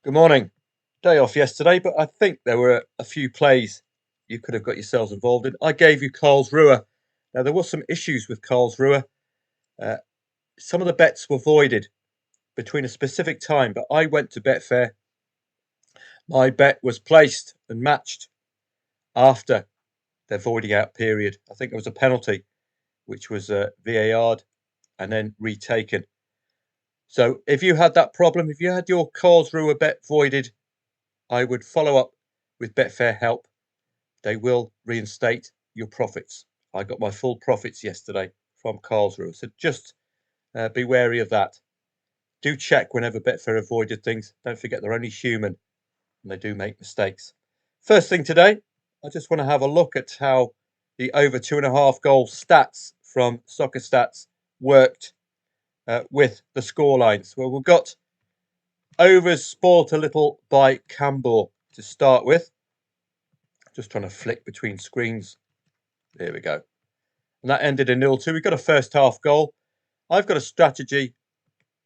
Good morning. Day off yesterday, but I think there were a few plays you could have got yourselves involved in. I gave you Karlsruhe. Now, there was some issues with Karlsruhe. Uh, some of the bets were voided between a specific time, but I went to Betfair. My bet was placed and matched after their voiding out period. I think there was a penalty, which was VAR'd and then retaken. So if you had that problem, if you had your Karlsruhe bet voided, I would follow up with Betfair help. They will reinstate your profits. I got my full profits yesterday from Karlsruhe, so just be wary of that. Do check whenever Betfair avoided things. Don't forget they're only human and they do make mistakes. First thing today, I just want to have a look at how the over 2.5 goal stats from Soccer Stats worked with the scorelines. Well, we've got overs spoilt a little by Campbell to start with. Just trying to flick between screens. There we go. And that ended in 0-2. We've got a first half goal. I've got a strategy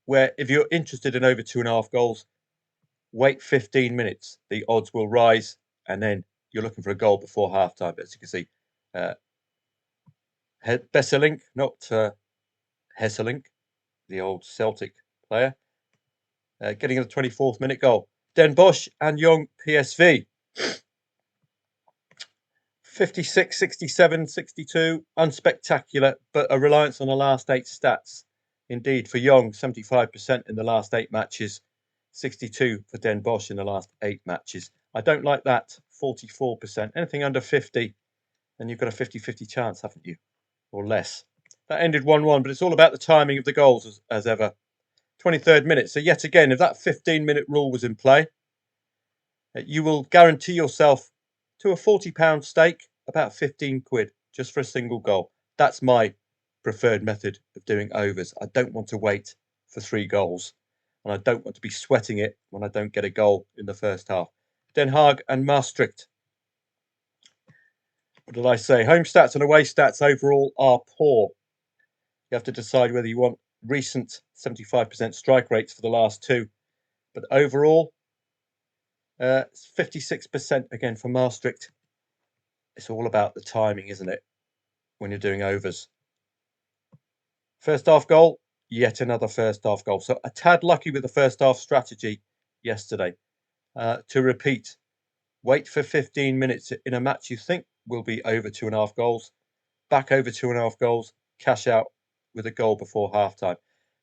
where if you're interested in over 2.5 goals, wait 15 minutes. The odds will rise, and then you're looking for a goal before half-time. As you can see, Besselink, not Hesselink, the old Celtic player, getting a 24th minute goal. Den Bosch and Young PSV. 56, 67, 62, unspectacular, but a reliance on the last 8 stats. Indeed, for Young, 75% in the last 8 matches, 62 for Den Bosch in the last 8 matches. I don't like that, 44%. Anything under 50, and you've got a 50-50 chance, haven't you? Or less. That ended 1-1, but it's all about the timing of the goals as ever. 23rd minute. So yet again, if that 15-minute rule was in play, you will guarantee yourself to a £40 stake, about 15 quid, just for a single goal. That's my preferred method of doing overs. I don't want to wait for 3 goals, and I don't want to be sweating it when I don't get a goal in the first half. Den Haag and Maastricht. What did I say? Home stats and away stats overall are poor. You have to decide whether you want recent 75% strike rates for the last 2. But overall, 56% again for Maastricht. It's all about the timing, isn't it, when you're doing overs? First half goal, yet another first half goal. So a tad lucky with the first half strategy yesterday. To repeat, wait for 15 minutes in a match you think will be over 2.5 goals. Back over 2.5 goals, cash out with a goal before halftime.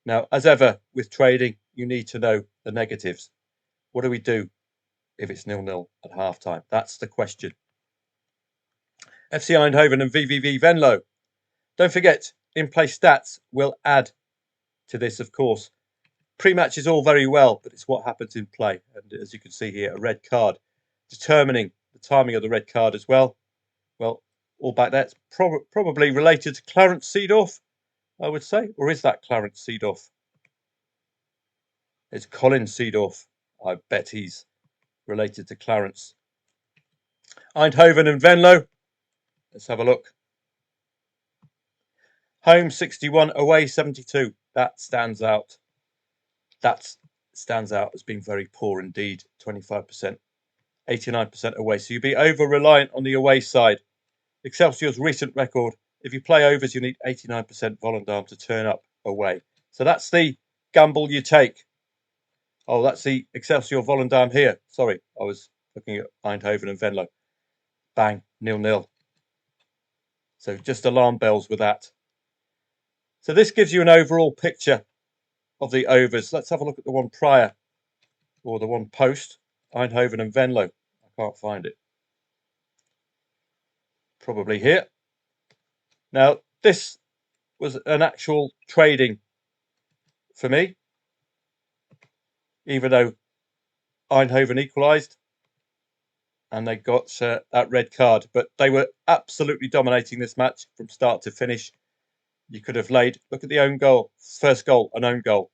Now, as ever with trading, you need to know the negatives. What do we do if it's 0-0 at halftime? That's the question. FC Eindhoven and VVV Venlo. Don't forget, in-play stats will add to this, of course. Pre-match is all very well, but it's what happens in play. And as you can see here, a red card determining the timing of the red card as well. Well, all back there. It's probably related to Clarence Seedorf, I would say. Or is that Clarence Seedorf? It's Colin Seedorf. I bet he's related to Clarence. Eindhoven and Venlo. Let's have a look. Home 61, away 72. That stands out. That stands out as being very poor indeed. 25%, 89% away. So you'd be over-reliant on the away side. Excelsior's recent record, if you play overs, you need 89% Volendam to turn up away. So that's the gamble you take. Oh, that's the Excelsior Volendam here. Sorry, I was looking at Eindhoven and Venlo. Bang, 0-0. So just alarm bells with that. So this gives you an overall picture of the overs. Let's have a look at the one prior, or the one post, Eindhoven and Venlo. I can't find it. Probably here. Now, this was an actual trading for me, even though Eindhoven equalised and they got that red card. But they were absolutely dominating this match from start to finish. You could have laid, look at the own goal, first goal, an own goal.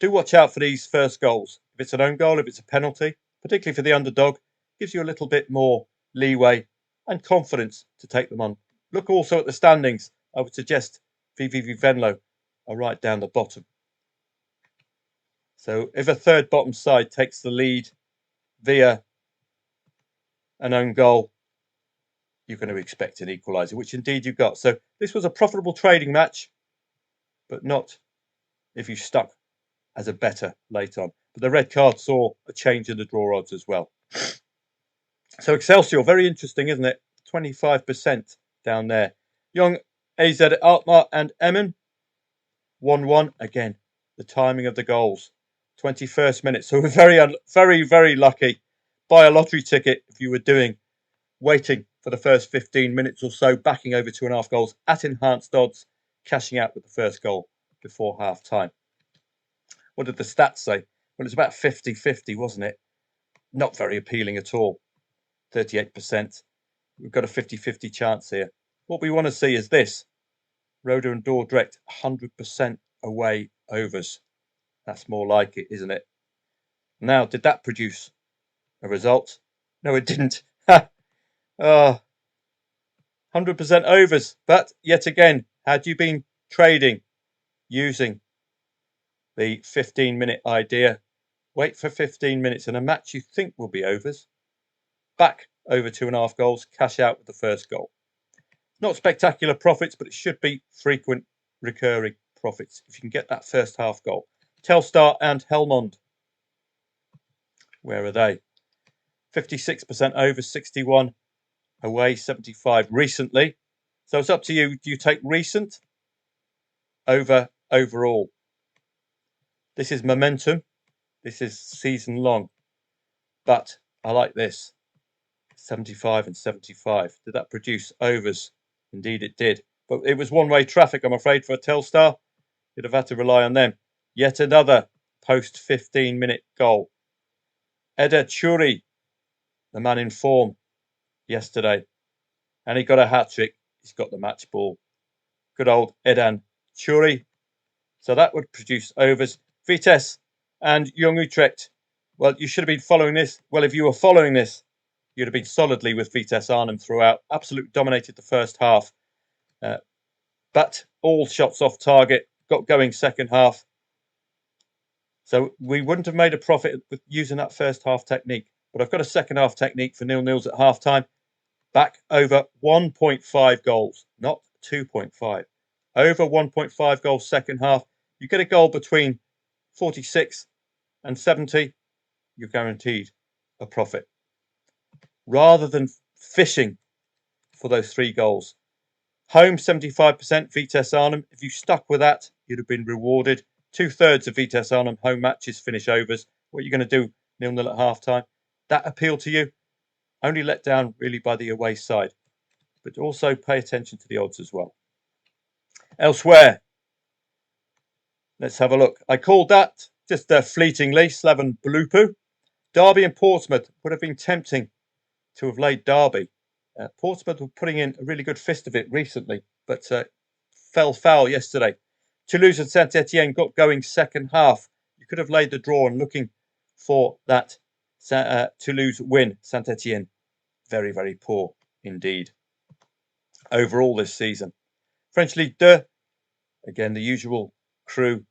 Do watch out for these first goals. If it's an own goal, if it's a penalty, particularly for the underdog, gives you a little bit more leeway and confidence to take them on. Look also at the standings. I would suggest VVV Venlo are right down the bottom. So if a third bottom side takes the lead via an own goal, you're going to expect an equaliser, which indeed you got. So this was a profitable trading match, but not if you stuck as a better late on. But the red card saw a change in the draw odds as well. So Excelsior, very interesting, isn't it? 25% down there. Young AZ Alkmaar and Emmen, 1-1. Again, the timing of the goals. 21st minute. So we're very lucky. Buy a lottery ticket if you were waiting for the first 15 minutes or so, backing over 2.5 goals at enhanced odds, cashing out with the first goal before half time. What did the stats say? Well, it's about 50-50, wasn't it? Not very appealing at all. 38%. We've got a 50-50 chance here. What we want to see is this. Roda and Dordrecht, 100% away overs. That's more like it, isn't it? Now, did that produce a result? No, it didn't. 100% overs. But yet again, had you been trading using the 15-minute idea, wait for 15 minutes in a match you think will be overs, back over 2.5 goals, cash out with the first goal. Not spectacular profits, but it should be frequent, recurring profits if you can get that first half goal. Telstar and Helmond. Where are they? 56% over, 61 away, 75 recently. So it's up to you. Do you take recent over overall? This is momentum. This is season long. But I like this. 75 and 75. Did that produce overs? Indeed it did. But it was one-way traffic, I'm afraid, for a Telstar. You'd have had to rely on them. Yet another post-15-minute goal. Eder Churi, the man in form yesterday. And he got a hat-trick. He's got the match ball. Good old Edan Churi. So that would produce overs. Vitesse and Young Utrecht. Well, you should have been following this. Well, if you were following this, you'd have been solidly with Vitesse Arnhem throughout. Absolutely dominated the first half. But all shots off target. Got going second half. So we wouldn't have made a profit with using that first half technique. But I've got a second half technique for 0-0s at half time. Back over 1.5 goals, not 2.5. Over 1.5 goals second half. You get a goal between 46 and 70, you're guaranteed a profit. Rather than fishing for those 3 goals. Home 75%, Vitesse Arnhem. If you stuck with that, you'd have been rewarded. 2/3 of Vitesse Arnhem home matches finish overs. What are you going to do 0-0 at half time? That appeal to you? Only let down really by the away side. But also pay attention to the odds as well. Elsewhere, let's have a look. I called that just fleetingly, Slaven Belupu. Derby and Portsmouth would have been tempting to have laid Derby. Portsmouth were putting in a really good fist of it recently, but fell foul yesterday. Toulouse and Saint-Etienne got going second half. You could have laid the draw and looking for that Toulouse win. Saint-Etienne, very poor indeed. Overall this season. French Ligue 2, again, the usual crew.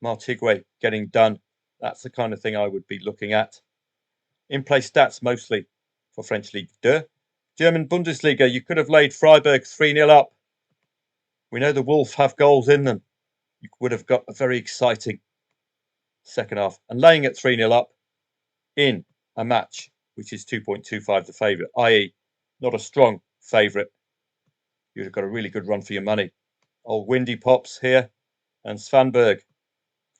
Martigues getting done. That's the kind of thing I would be looking at. In-play stats mostly for French Ligue 2. German Bundesliga, you could have laid Freiburg 3-0 up. We know the Wolf have goals in them. You would have got a very exciting second half. And laying at 3-0 up in a match which is 2.25 the favourite, i.e. not a strong favourite, you'd have got a really good run for your money. Old Windy Pops here and Svanberg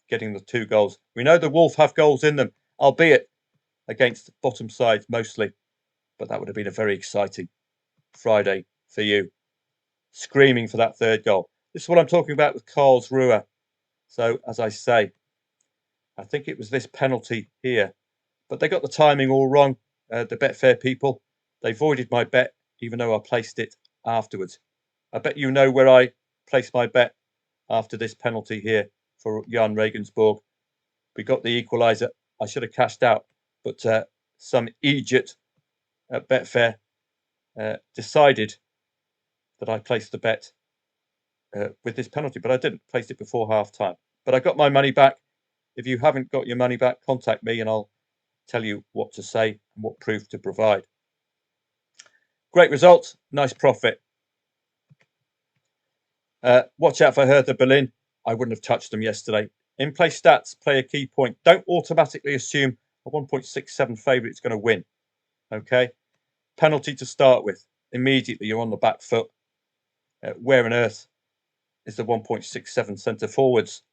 getting the 2 goals. We know the Wolf have goals in them, albeit against bottom sides mostly. But that would have been a very exciting Friday for you. Screaming for that 3rd goal. This is what I'm talking about with Karlsruhe. So, as I say, I think it was this penalty here. But they got the timing all wrong, the Betfair people. They voided my bet, even though I placed it afterwards. I bet you know where I placed my bet after this penalty here for Jan Regensburg. We got the equaliser. I should have cashed out. But some idiot at Betfair decided that I placed the bet with this penalty, but I didn't place it before half time. But I got my money back. If you haven't got your money back, contact me and I'll tell you what to say and what proof to provide. Great result, nice profit. Watch out for Hertha Berlin. I wouldn't have touched them yesterday. In-play stats play a key point. Don't automatically assume a 1.67 favourite is going to win. Okay? Penalty to start with. Immediately you're on the back foot. Where on earth is the 1.67 centre forwards?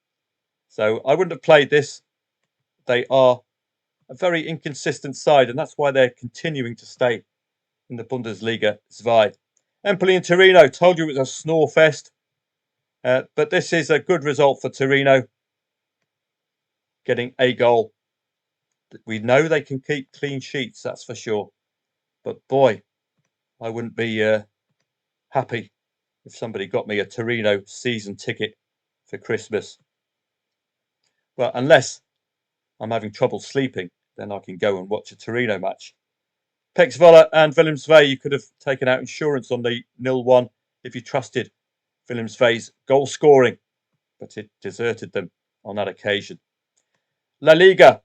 So I wouldn't have played this. They are a very inconsistent side, and that's why they're continuing to stay in the Bundesliga 2. Empoli and Torino, told you it was a snore fest. But this is a good result for Torino, getting a goal. We know they can keep clean sheets, that's for sure. But boy, I wouldn't be happy if somebody got me a Torino season ticket for Christmas. Well, unless I'm having trouble sleeping, then I can go and watch a Torino match. Pek Zwolle and Willems 2, you could have taken out insurance on the 0-1 if you trusted Willems 2's goal scoring, but it deserted them on that occasion. La Liga,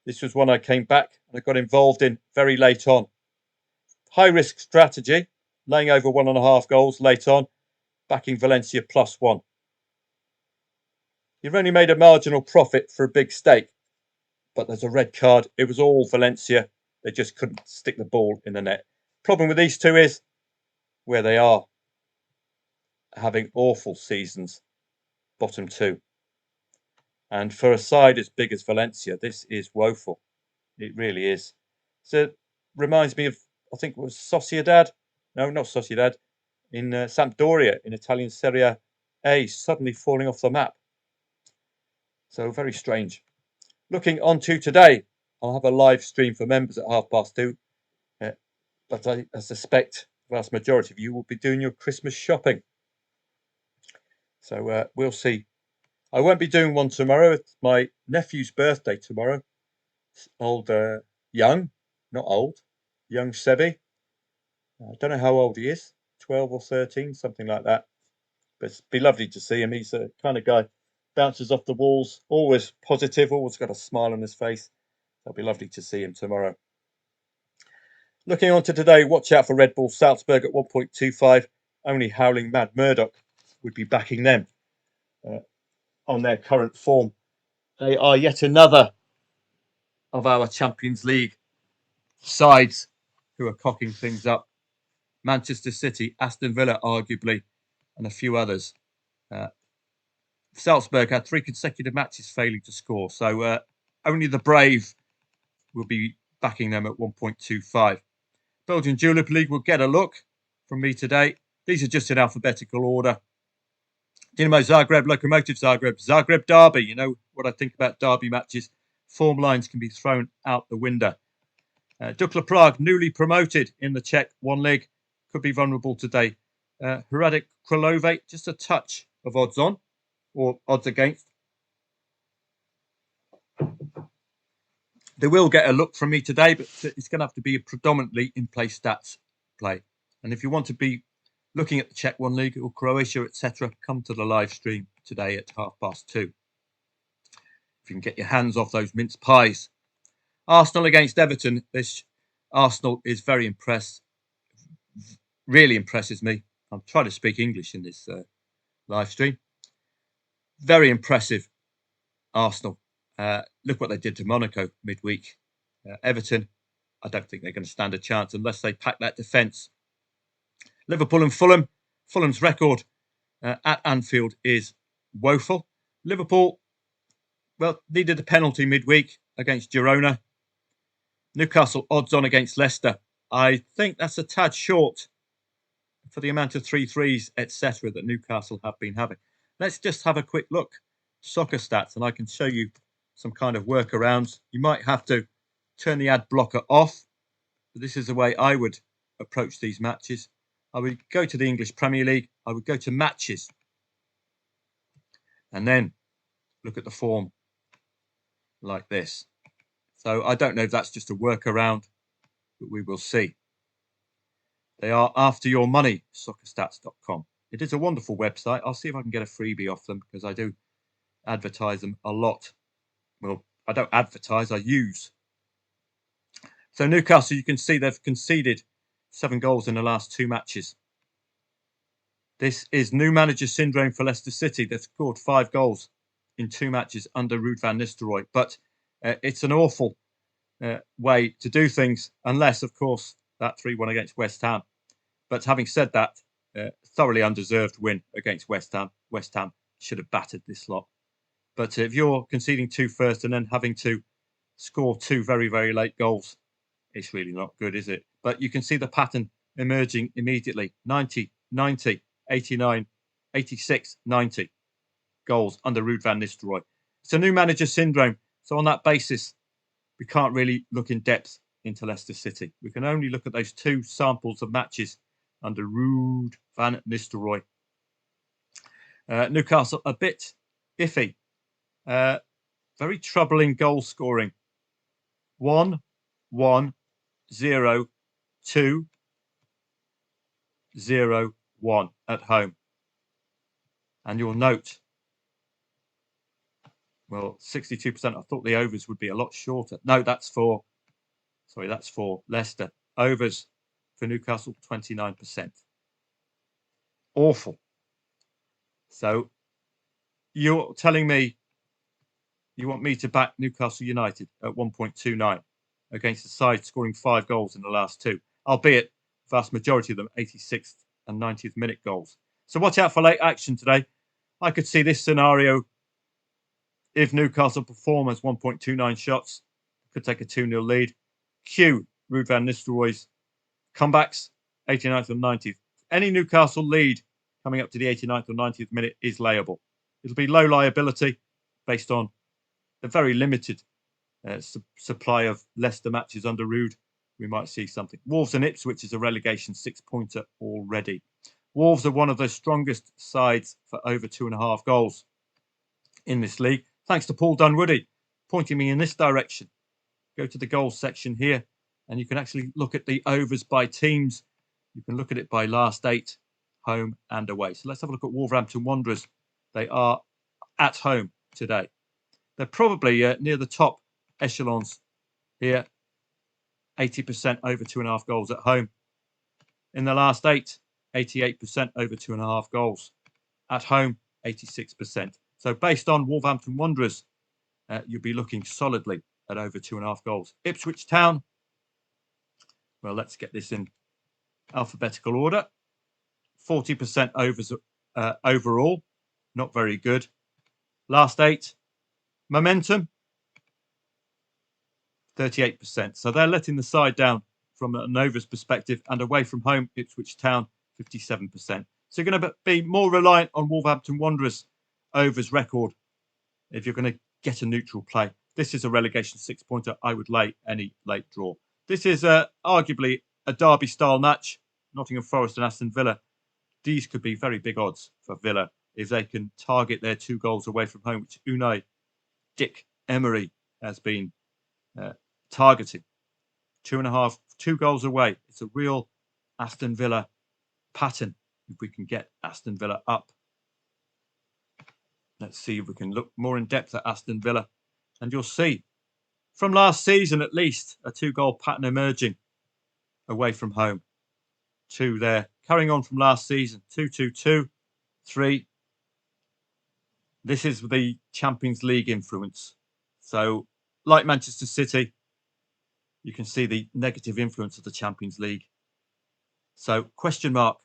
this was one I came back and I got involved in very late on. High risk strategy, laying over 1.5 goals late on, backing Valencia +1. You've only made a marginal profit for a big stake, but there's a red card. It was all Valencia. They just couldn't stick the ball in the net. Problem with these two is where they are, having awful seasons, bottom two. And for a side as big as Valencia, this is woeful. It really is. So it reminds me of, I think it was Sociedad. No, not Sociedad. In Sampdoria in Italian Serie A, suddenly falling off the map. So very strange. Looking on to today, I'll have a live stream for members at 2:30. But I suspect the vast majority of you will be doing your Christmas shopping. So we'll see. I won't be doing one tomorrow. It's my nephew's birthday tomorrow. Young, not old, young Sebi. I don't know how old he is, 12 or 13, something like that. But it'd be lovely to see him. He's the kind of guy, bounces off the walls, always positive, always got a smile on his face. It'll be lovely to see him tomorrow. Looking on to today, watch out for Red Bull Salzburg at 1.25. Only Howling Mad Murdoch would be backing them on their current form. They are yet another of our Champions League sides who are cocking things up. Manchester City, Aston Villa, arguably, and a few others. Salzburg had 3 consecutive matches failing to score, so only the brave will be backing them at 1.25. Belgian Julep League will get a look from me today. These are just in alphabetical order. Dinamo Zagreb, Lokomotiv Zagreb, Zagreb Derby. You know what I think about derby matches. Form lines can be thrown out the window. Dukla Prague, newly promoted in the Czech 1 leg, could be vulnerable today. Hradec Kralove, just a touch of odds on, or odds against. They will get a look from me today, but it's going to have to be a predominantly in-play stats play. And if you want to be looking at the Czech 1 League or Croatia, etc., come to the live stream today at 2:30. If you can get your hands off those mince pies. Arsenal against Everton. This Arsenal is very impressed. Really impresses me. I'm trying to speak English in this live stream. Very impressive, Arsenal. Look what they did to Monaco midweek. Everton, I don't think they're going to stand a chance unless they pack that defence. Liverpool and Fulham. Fulham's record at Anfield is woeful. Liverpool, well, needed a penalty midweek against Girona. Newcastle odds on against Leicester. I think that's a tad short for the amount of 3-3s, etc. that Newcastle have been having. Let's just have a quick look. Soccer stats, and I can show you some kind of workarounds. You might have to turn the ad blocker off. But this is the way I would approach these matches. I would go to the English Premier League. I would go to matches. And then look at the form like this. So I don't know if that's just a workaround, but we will see. They are after your money, soccerstats.com. It is a wonderful website. I'll see if I can get a freebie off them because I do advertise them a lot Well, I don't advertise, I use. So Newcastle, you can see they've conceded 7 goals in the last 2 matches. This is new manager syndrome for Leicester City. They've scored 5 goals in 2 matches under Ruud van Nistelrooy. But it's an awful way to do things, unless, of course, that 3-1 against West Ham. But having said that, thoroughly undeserved win against West Ham. West Ham should have battered this lot. But if you're conceding 2 first and then having to score 2 very, very late goals, it's really not good, is it? But you can see the pattern emerging immediately. 90, 90, 89, 86, 90 goals under Ruud van Nistelrooy. It's a new manager syndrome. So on that basis, we can't really look in depth into Leicester City. We can only look at those 2 samples of matches under Ruud van Nistelrooy. Newcastle, a bit iffy. Very troubling goal scoring. 1, 1, 0, 2, 0, 1 at home. And you'll note, well, 62%. I thought the overs would be a lot shorter. No, that's for Leicester. Overs for Newcastle, 29%. Awful. So you're telling me you want me to back Newcastle United at 1.29 against a side scoring 5 goals in the last 2, albeit vast majority of them 86th and 90th minute goals. So watch out for late action today. I could see this scenario if Newcastle perform as 1.29 shots, could take a 2-0 lead. Cue Ruud van Nistelrooy's comebacks, 89th and 90th. Any Newcastle lead coming up to the 89th or 90th minute is layable. It'll be low liability based on a very limited supply of Leicester matches under Ruud. We might see something. Wolves and Ipswich is a relegation 6-pointer already. Wolves are one of the strongest sides for over 2.5 goals in this league. Thanks to Paul Dunwoody pointing me in this direction. Go to the goals section here and you can actually look at the overs by teams. You can look at it by last 8, home and away. So let's have a look at Wolverhampton Wanderers. They are at home today. They're probably near the top echelons here. 80% over 2.5 goals at home. In the last 8, 88% over 2.5 goals. At home, 86%. So based on Wolverhampton Wanderers, you'll be looking solidly at over 2.5 goals. Ipswich Town. Well, let's get this in alphabetical order. 40% overs overall. Not very good. Last 8. Momentum. 38%. So they're letting the side down from an overs perspective, and away from home, Ipswich Town, 57%. So you're going to be more reliant on Wolverhampton Wanderers overs record if you're going to get a neutral play. This is a relegation 6-pointer. I would lay any late draw. This is arguably a derby-style match. Nottingham Forest and Aston Villa. These could be very big odds for Villa if they can target their 2 goals away from home, which Unai Dick Emery has been targeting. 2 goals away. It's a real Aston Villa pattern. If we can get Aston Villa up. Let's see if we can look more in depth at Aston Villa. And you'll see, from last season at least, a 2-goal pattern emerging away from home. 2 there. Carrying on from last season. 2-2-2. 3. This is the Champions League influence. So, like Manchester City, you can see the negative influence of the Champions League. So, question mark,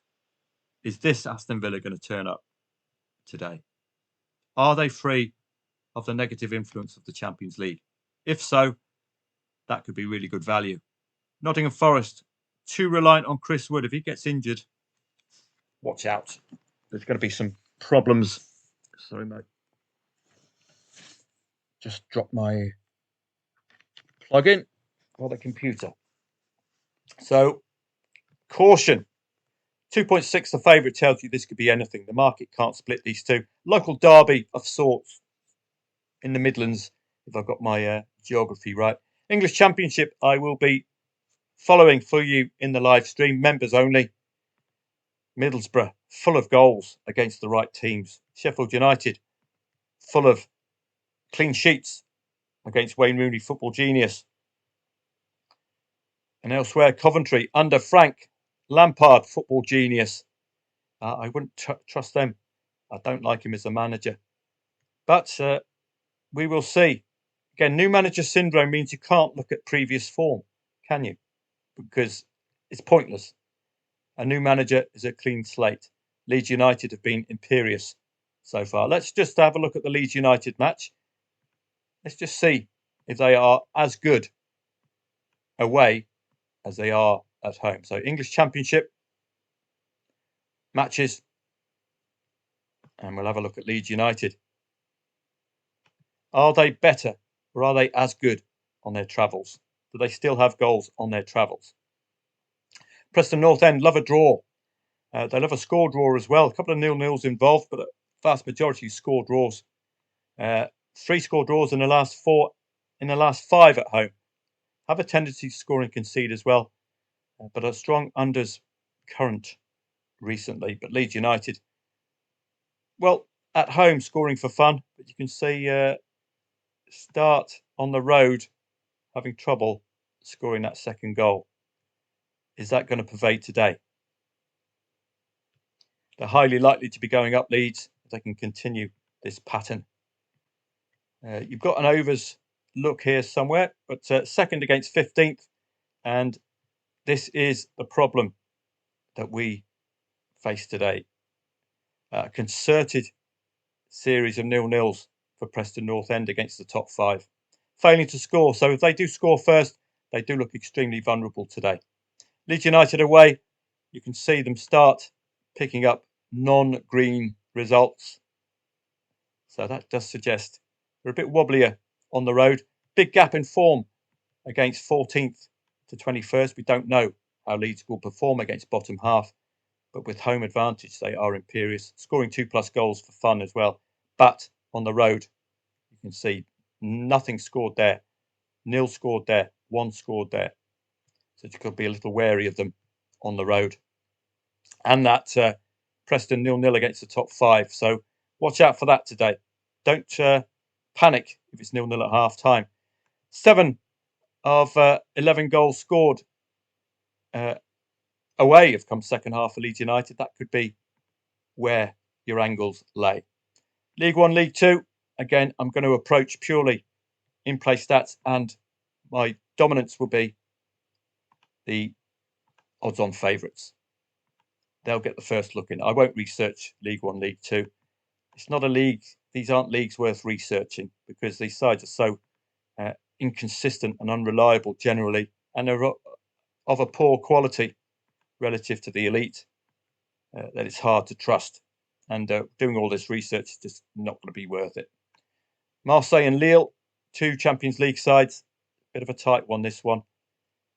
is this Aston Villa going to turn up today? Are they free of the negative influence of the Champions League? If so, that could be really good value. Nottingham Forest, too reliant on Chris Wood. If he gets injured, watch out. There's going to be some problems. Sorry, mate. Just dropped my plug-in for the computer. So, caution. 2.6, the favourite, tells you this could be anything. The market can't split these 2. Local derby of sorts in the Midlands, if I've got my geography right. English Championship, I will be following for you in the live stream. Members only. Middlesbrough, full of goals against the right teams. Sheffield United, full of clean sheets against Wayne Rooney, football genius. And elsewhere, Coventry under Frank Lampard, football genius. I wouldn't trust them. I don't like him as a manager. But we will see. Again, new manager syndrome means you can't look at previous form, can you? Because it's pointless. A new manager is a clean slate. Leeds United have been imperious so far. Let's just have a look at the Leeds United match. Let's just see if they are as good away as they are at home. So English Championship matches. And we'll have a look at Leeds United. Are they better or are they as good on their travels? Do they still have goals on their travels? Preston North End love a draw. They love a score draw as well. A couple of 0-0s involved, but a vast majority score draws. 3 score draws in the last 5 at home. Have a tendency to score and concede as well, but a strong unders current recently. But Leeds United, well, at home scoring for fun, but you can see start on the road having trouble scoring that second goal. Is that going to pervade today? They're highly likely to be going up, Leeds, if they can continue this pattern. You've got an overs look here somewhere, but second against 15th, and this is the problem that we face today. A concerted series of 0-0s for Preston North End against the top 5, failing to score. So if they do score first, they do look extremely vulnerable today. Leeds United away, you can see them start picking up non-green results. So that does suggest they're a bit wobblier on the road. Big gap in form against 14th to 21st. We don't know how Leeds will perform against bottom half, but with home advantage, they are imperious, scoring 2+ goals for fun as well. But on the road, you can see nothing scored there, 0 scored there, 1 scored there. So you could be a little wary of them on the road. And that Preston 0-0 against the top 5. So watch out for that today. Don't panic if it's 0-0 at half time. 7 of 11 goals scored away have come second half for Leeds United. That could be where your angles lay. League 1, League 2. Again, I'm going to approach purely in-play stats, and my dominance will be the odds-on favourites. They'll get the first look in. I won't research League 1, League 2. It's not a league. These aren't leagues worth researching because these sides are so inconsistent and unreliable generally, and they're of a poor quality relative to the elite that it's hard to trust. And doing all this research is just not going to be worth it. Marseille and Lille, 2 Champions League sides. Bit of a tight one, this one.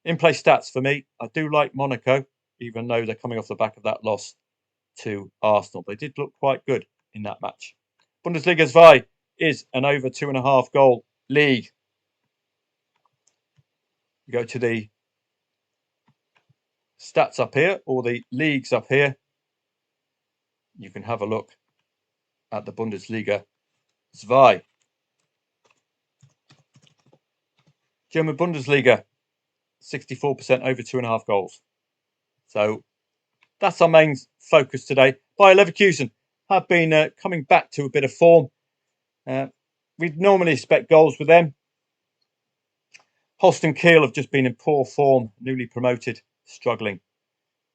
In-play stats for me, I do like Monaco, even though they're coming off the back of that loss to Arsenal. They did look quite good in that match. Bundesliga 2 is an over 2.5 goal league. You go to the stats up here, or the leagues up here. You can have a look at the Bundesliga 2. German Bundesliga, 64% over 2.5 goals. So that's our main focus today. Bayer Leverkusen have been coming back to a bit of form. We'd normally expect goals with them. Holstein Kiel have just been in poor form, newly promoted, struggling.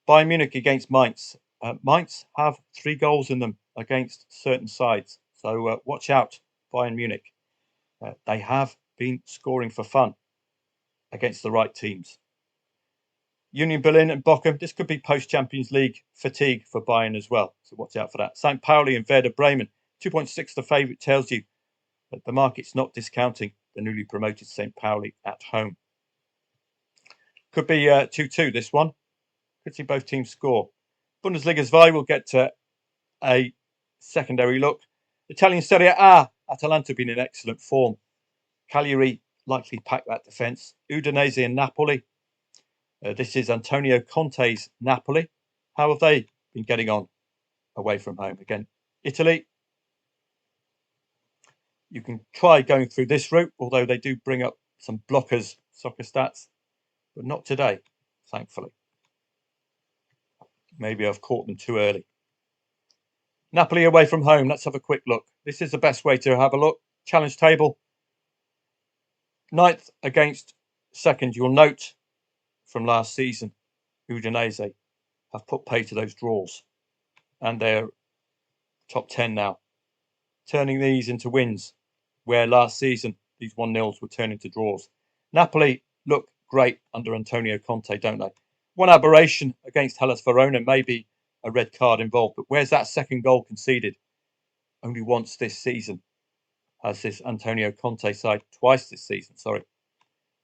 Bayern Munich against Mainz. Mainz have 3 goals in them against certain sides. So watch out, Bayern Munich. They have been scoring for fun against the right teams. Union Berlin and Bochum. This could be post-Champions League fatigue for Bayern as well. So watch out for that. St. Pauli and Werder Bremen. 2.6 the favourite tells you that the market's not discounting the newly promoted St. Pauli at home. Could be 2-2 this one. Could see both teams score. Bundesliga 2 will get a secondary look. Italian Serie A. Atalanta been in excellent form. Cagliari likely pack that defence. Udinese and Napoli. This is Antonio Conte's Napoli. How have they been getting on away from home? Again, Italy. You can try going through this route, although they do bring up some blockers, soccer stats, but not today, thankfully. Maybe I've caught them too early. Napoli away from home. Let's have a quick look. This is the best way to have a look. Challenge table. 9th against 2nd. You'll note from last season, Udinese have put pay to those draws. And they're top 10 now. Turning these into wins, where last season these 1-0s were turned into draws. Napoli look great under Antonio Conte, don't they? One aberration against Hellas Verona, maybe a red card involved, but where's that second goal conceded? Only once this season has this Antonio Conte side, twice this season,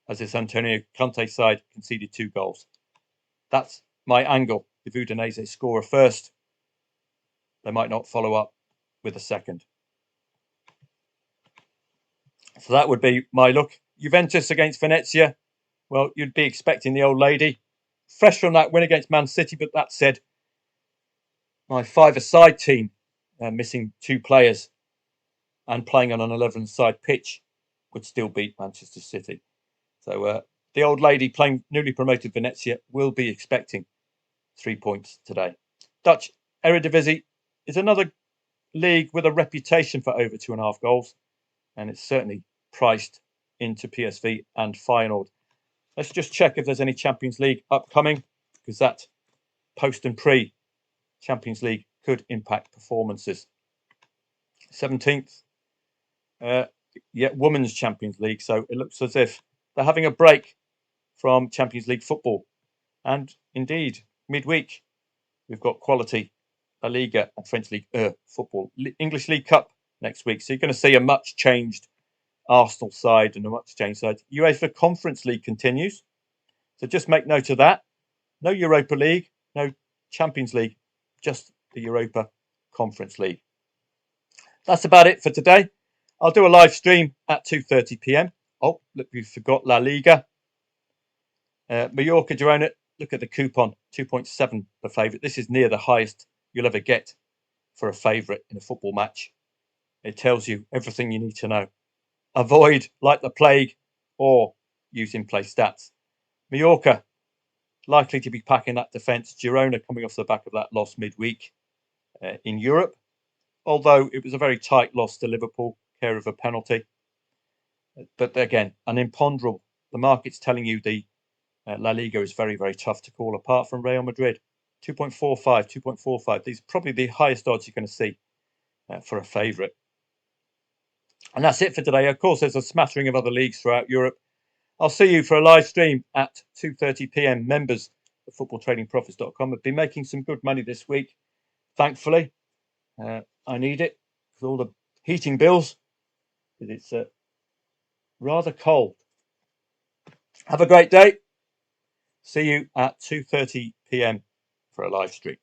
has this Antonio Conte side conceded 2 goals. That's my angle. If Udinese score a first, they might not follow up with a second. So that would be my look. Juventus against Venezia. Well, you'd be expecting the old lady. Fresh from that win against Man City, but that said, my 5-a-side team missing 2 players and playing on an 11-side pitch would still beat Manchester City. So the old lady playing newly promoted Venezia will be expecting 3 points today. Dutch Eredivisie is another league with a reputation for over 2.5 goals, and it's certainly priced into PSV and Feyenoord. Let's just check if there's any Champions League upcoming, because that post and pre Champions League could impact performances. 17th, Women's Champions League. So it looks as if they're having a break from Champions League football. And indeed, midweek, we've got quality La Liga and French League football. English League Cup next week. So you're going to see a much changed Arsenal side and a much changed side. UEFA Conference League continues. So just make note of that. No Europa League, no Champions League, just the Europa Conference League. That's about it for today. I'll do a live stream at 2:30 p.m. Oh, look, we forgot La Liga. Mallorca, Girona, look at the coupon, 2.7 the favourite. This is near the highest you'll ever get for a favourite in a football match. It tells you everything you need to know. Avoid like the plague or use in-play stats. Mallorca, likely to be packing that defence. Girona coming off the back of that loss midweek in Europe, although it was a very tight loss to Liverpool, care of a penalty. But again, an imponderable. The market's telling you the La Liga is very, very tough to call, apart from Real Madrid. 2.45. These are probably the highest odds you're going to see for a favourite. And that's it for today. Of course, there's a smattering of other leagues throughout Europe. I'll see you for a live stream at 2:30 p.m. Members of footballtradingprofits.com have been making some good money this week. Thankfully, I need it with all the heating bills, because it's rather cold. Have a great day. See you at 2:30 p.m. for a live stream.